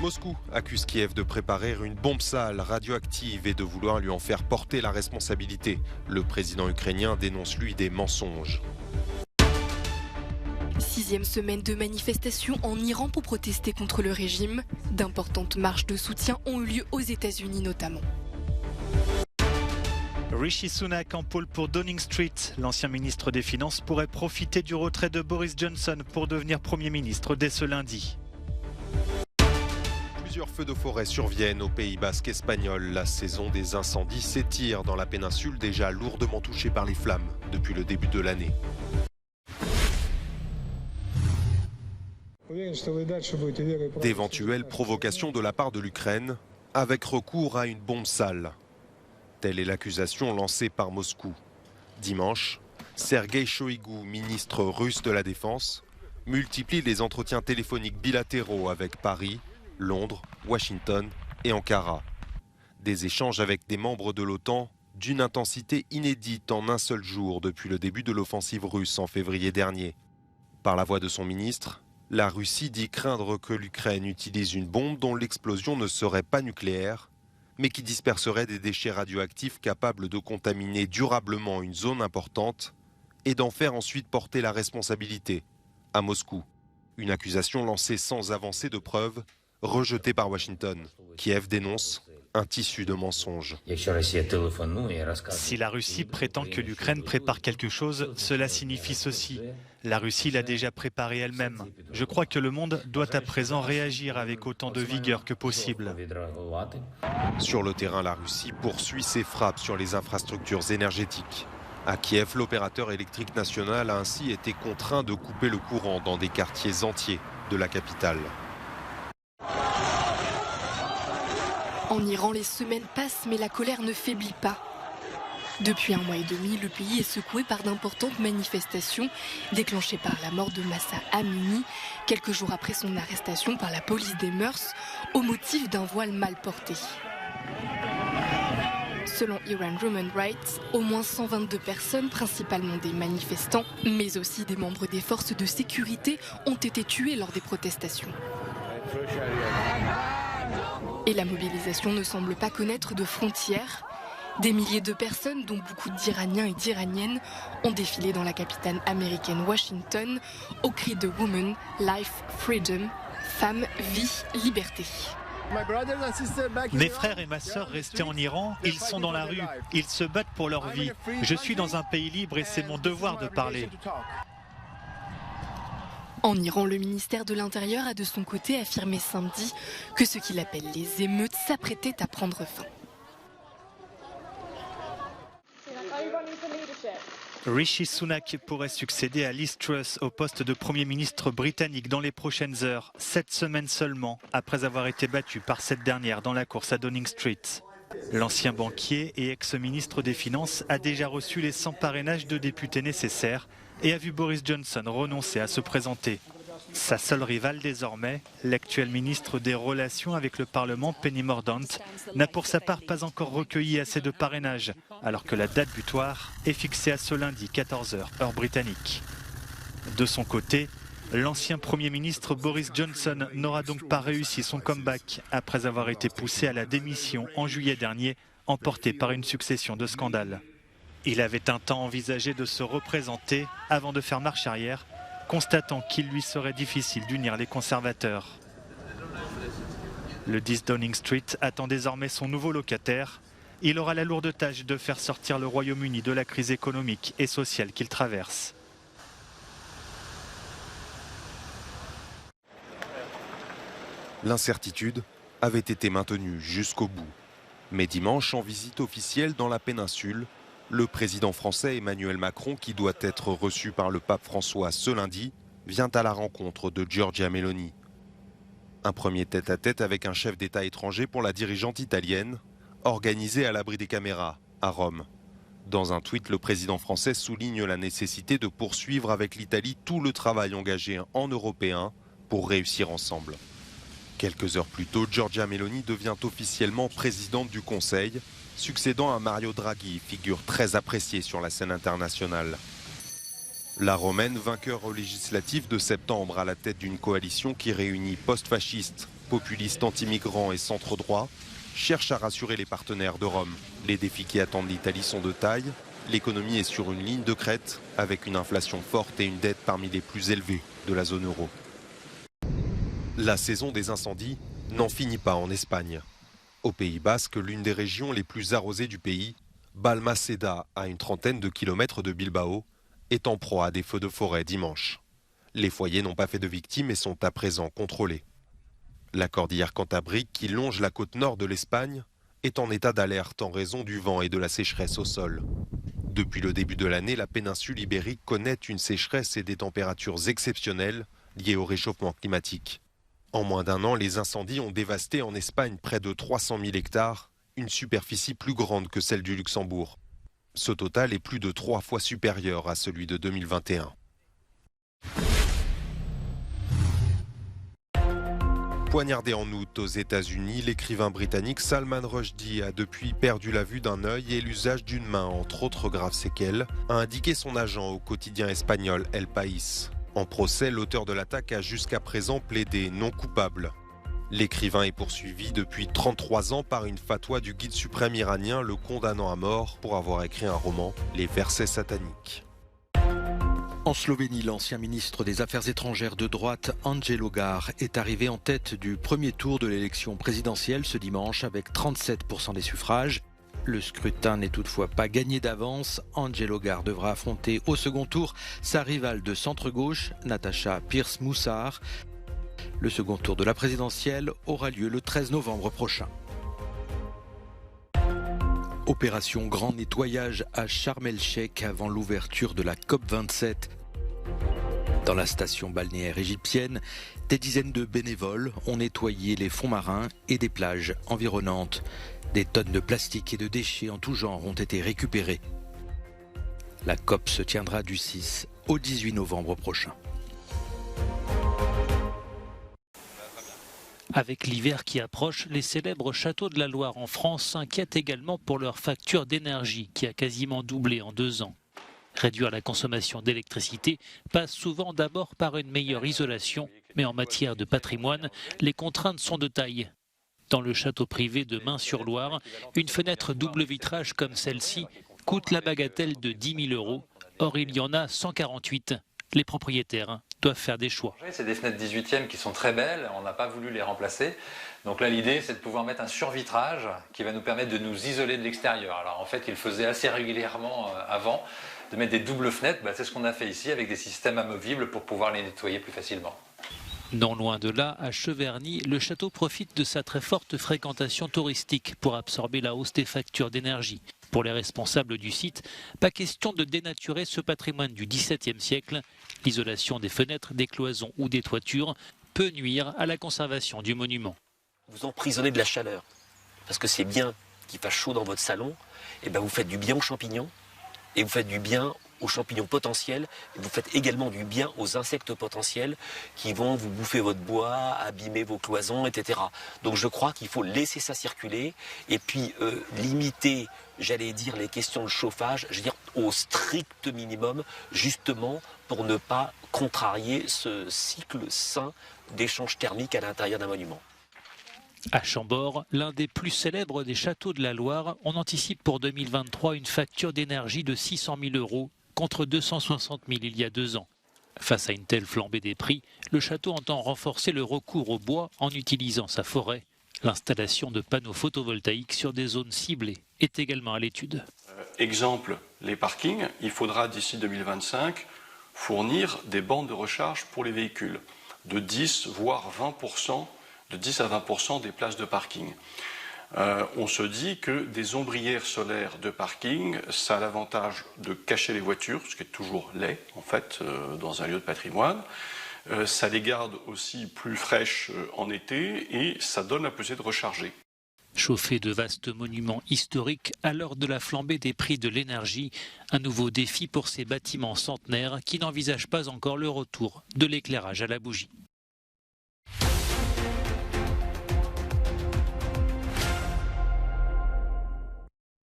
Moscou accuse Kiev de préparer une bombe sale radioactive et de vouloir lui en faire porter la responsabilité. Le président ukrainien dénonce lui des mensonges. 6e semaine de manifestations en Iran pour protester contre le régime. D'importantes marches de soutien ont eu lieu aux États-Unis notamment. Rishi Sunak en pôle pour Downing Street. L'ancien ministre des Finances pourrait profiter du retrait de Boris Johnson pour devenir Premier ministre dès ce lundi. Plusieurs feux de forêt surviennent au Pays basque espagnol. La saison des incendies s'étire dans la péninsule déjà lourdement touchée par les flammes depuis le début de l'année. D'éventuelles provocations de la part de l'Ukraine avec recours à une bombe sale. Telle est l'accusation lancée par Moscou. Dimanche, Sergueï Shoïgou, ministre russe de la Défense, multiplie les entretiens téléphoniques bilatéraux avec Paris, Londres, Washington et Ankara. Des échanges avec des membres de l'OTAN d'une intensité inédite en un seul jour depuis le début de l'offensive russe en février dernier. Par la voix de son ministre, la Russie dit craindre que l'Ukraine utilise une bombe dont l'explosion ne serait pas nucléaire, mais qui disperserait des déchets radioactifs capables de contaminer durablement une zone importante et d'en faire ensuite porter la responsabilité à Moscou. Une accusation lancée sans avancée de preuves, rejetée par Washington. Kiev dénonce un tissu de mensonges. Si la Russie prétend que l'Ukraine prépare quelque chose, cela signifie ceci. La Russie l'a déjà préparé elle-même. Je crois que le monde doit à présent réagir avec autant de vigueur que possible. Sur le terrain, la Russie poursuit ses frappes sur les infrastructures énergétiques. À Kiev, l'opérateur électrique national a ainsi été contraint de couper le courant dans des quartiers entiers de la capitale. En Iran, les semaines passent, mais la colère ne faiblit pas. Depuis 1 mois et demi, le pays est secoué par d'importantes manifestations déclenchées par la mort de Mahsa Amini, quelques jours après son arrestation par la police des mœurs, au motif d'un voile mal porté. Selon Iran Human Rights, au moins 122 personnes, principalement des manifestants, mais aussi des membres des forces de sécurité, ont été tuées lors des protestations. Et la mobilisation ne semble pas connaître de frontières. Des milliers de personnes, dont beaucoup d'Iraniens et d'Iraniennes, ont défilé dans la capitale américaine Washington au cri de Women, Life, Freedom, Femme, Vie, Liberté. Mes frères et ma sœur restés en Iran, ils sont dans la rue, ils se battent pour leur vie. Je suis dans un pays libre et c'est mon devoir de parler. En Iran, le ministère de l'Intérieur a de son côté affirmé samedi que ce qu'il appelle les émeutes s'apprêtaient à prendre fin. Rishi Sunak pourrait succéder à Liz Truss au poste de Premier ministre britannique dans les prochaines heures, 7 semaines seulement après avoir été battu par cette dernière dans la course à Downing Street. L'ancien banquier et ex-ministre des Finances a déjà reçu les 100 parrainages de députés nécessaires et a vu Boris Johnson renoncer à se présenter. Sa seule rivale désormais, l'actuel ministre des Relations avec le Parlement, Penny Mordaunt, n'a pour sa part pas encore recueilli assez de parrainages, alors que la date butoir est fixée à ce lundi 14h, heure britannique. De son côté, l'ancien Premier ministre Boris Johnson n'aura donc pas réussi son comeback après avoir été poussé à la démission en juillet dernier, emporté par une succession de scandales. Il avait un temps envisagé de se représenter avant de faire marche arrière, constatant qu'il lui serait difficile d'unir les conservateurs. Le 10 Downing Street attend désormais son nouveau locataire. Il aura la lourde tâche de faire sortir le Royaume-Uni de la crise économique et sociale qu'il traverse. L'incertitude avait été maintenue jusqu'au bout. Mais dimanche, en visite officielle dans la péninsule, le président français Emmanuel Macron, qui doit être reçu par le pape François ce lundi, vient à la rencontre de Giorgia Meloni. Un premier tête-à-tête avec un chef d'État étranger pour la dirigeante italienne, organisé à l'abri des caméras, à Rome. Dans un tweet, le président français souligne la nécessité de poursuivre avec l'Italie tout le travail engagé en européen pour réussir ensemble. Quelques heures plus tôt, Giorgia Meloni devient officiellement présidente du Conseil, succédant à Mario Draghi, figure très appréciée sur la scène internationale. La Romaine, vainqueur aux législatives de septembre à la tête d'une coalition qui réunit post-fascistes, populistes anti-migrants et centre-droit cherchent à rassurer les partenaires de Rome. Les défis qui attendent l'Italie sont de taille. L'économie est sur une ligne de crête, avec une inflation forte et une dette parmi les plus élevées de la zone euro. La saison des incendies n'en finit pas en Espagne. Au Pays Basque, l'une des régions les plus arrosées du pays, Balmaseda, à une trentaine de kilomètres de Bilbao, est en proie à des feux de forêt dimanche. Les foyers n'ont pas fait de victimes et sont à présent contrôlés. La cordillère cantabrique, qui longe la côte nord de l'Espagne, est en état d'alerte en raison du vent et de la sécheresse au sol. Depuis le début de l'année, la péninsule ibérique connaît une sécheresse et des températures exceptionnelles liées au réchauffement climatique. En moins d'un an, les incendies ont dévasté en Espagne près de 300 000 hectares, une superficie plus grande que celle du Luxembourg. Ce total est plus de 3 fois supérieur à celui de 2021. Poignardé en août aux États-Unis, l'écrivain britannique Salman Rushdie a depuis perdu la vue d'un œil et l'usage d'une main, entre autres graves séquelles, a indiqué son agent au quotidien espagnol El País. En procès, l'auteur de l'attaque a jusqu'à présent plaidé non coupable. L'écrivain est poursuivi depuis 33 ans par une fatwa du guide suprême iranien le condamnant à mort pour avoir écrit un roman, Les versets sataniques. En Slovénie, l'ancien ministre des Affaires étrangères de droite, Anđelko Logar, est arrivé en tête du premier tour de l'élection présidentielle ce dimanche avec 37% des suffrages. Le scrutin n'est toutefois pas gagné d'avance. Anđelko Logar devra affronter au second tour sa rivale de centre-gauche, Nataša Pirc-Musar. Le second tour de la présidentielle aura lieu le 13 novembre prochain. Opération grand nettoyage à Sharm el-Sheikh avant l'ouverture de la COP27. Dans la station balnéaire égyptienne, des dizaines de bénévoles ont nettoyé les fonds marins et des plages environnantes. Des tonnes de plastique et de déchets en tout genre ont été récupérés. La COP se tiendra du 6 au 18 novembre prochain. Avec l'hiver qui approche, les célèbres châteaux de la Loire en France s'inquiètent également pour leur facture d'énergie qui a quasiment doublé en 2 ans. Réduire la consommation d'électricité passe souvent d'abord par une meilleure isolation, mais en matière de patrimoine, les contraintes sont de taille. Dans le château privé de Main-sur-Loire, une fenêtre double vitrage comme celle-ci coûte la bagatelle de 10 000 €. Or, il y en a 148. Les propriétaires doivent faire des choix. C'est des fenêtres 18e qui sont très belles, on n'a pas voulu les remplacer. Donc là, l'idée, c'est de pouvoir mettre un survitrage qui va nous permettre de nous isoler de l'extérieur. Alors en fait, il faisait assez régulièrement avant de mettre des doubles fenêtres. C'est ce qu'on a fait ici avec des systèmes amovibles pour pouvoir les nettoyer plus facilement. Non loin de là, à Cheverny, le château profite de sa très forte fréquentation touristique pour absorber la hausse des factures d'énergie. Pour les responsables du site, pas question de dénaturer ce patrimoine du XVIIe siècle. L'isolation des fenêtres, des cloisons ou des toitures peut nuire à la conservation du monument. Vous emprisonnez de la chaleur, parce que c'est bien qu'il fasse chaud dans votre salon, et vous faites du bien aux champignons, et vous faites du bien aux champignons potentiels, et vous faites également du bien aux insectes potentiels qui vont vous bouffer votre bois, abîmer vos cloisons, etc. Donc je crois qu'il faut laisser ça circuler, et puis limiter, j'allais dire, les questions de chauffage, au strict minimum, justement pour ne pas contrarier ce cycle sain d'échange thermique à l'intérieur d'un monument. À Chambord, l'un des plus célèbres des châteaux de la Loire, on anticipe pour 2023 une facture d'énergie de 600 000 € contre 260 000 il y a 2 ans. Face à une telle flambée des prix, le château entend renforcer le recours au bois en utilisant sa forêt. L'installation de panneaux photovoltaïques sur des zones ciblées est également à l'étude. Exemple, les parkings, il faudra d'ici 2025 fournir des bandes de recharge pour les véhicules de 10 voire 20%, de 10 à 20% des places de parking. On se dit que des ombrières solaires de parking, ça a l'avantage de cacher les voitures, ce qui est toujours laid en fait dans un lieu de patrimoine. Ça les garde aussi plus fraîches en été et ça donne la possibilité de recharger. Chauffer de vastes monuments historiques à l'heure de la flambée des prix de l'énergie, un nouveau défi pour ces bâtiments centenaires qui n'envisagent pas encore le retour de l'éclairage à la bougie.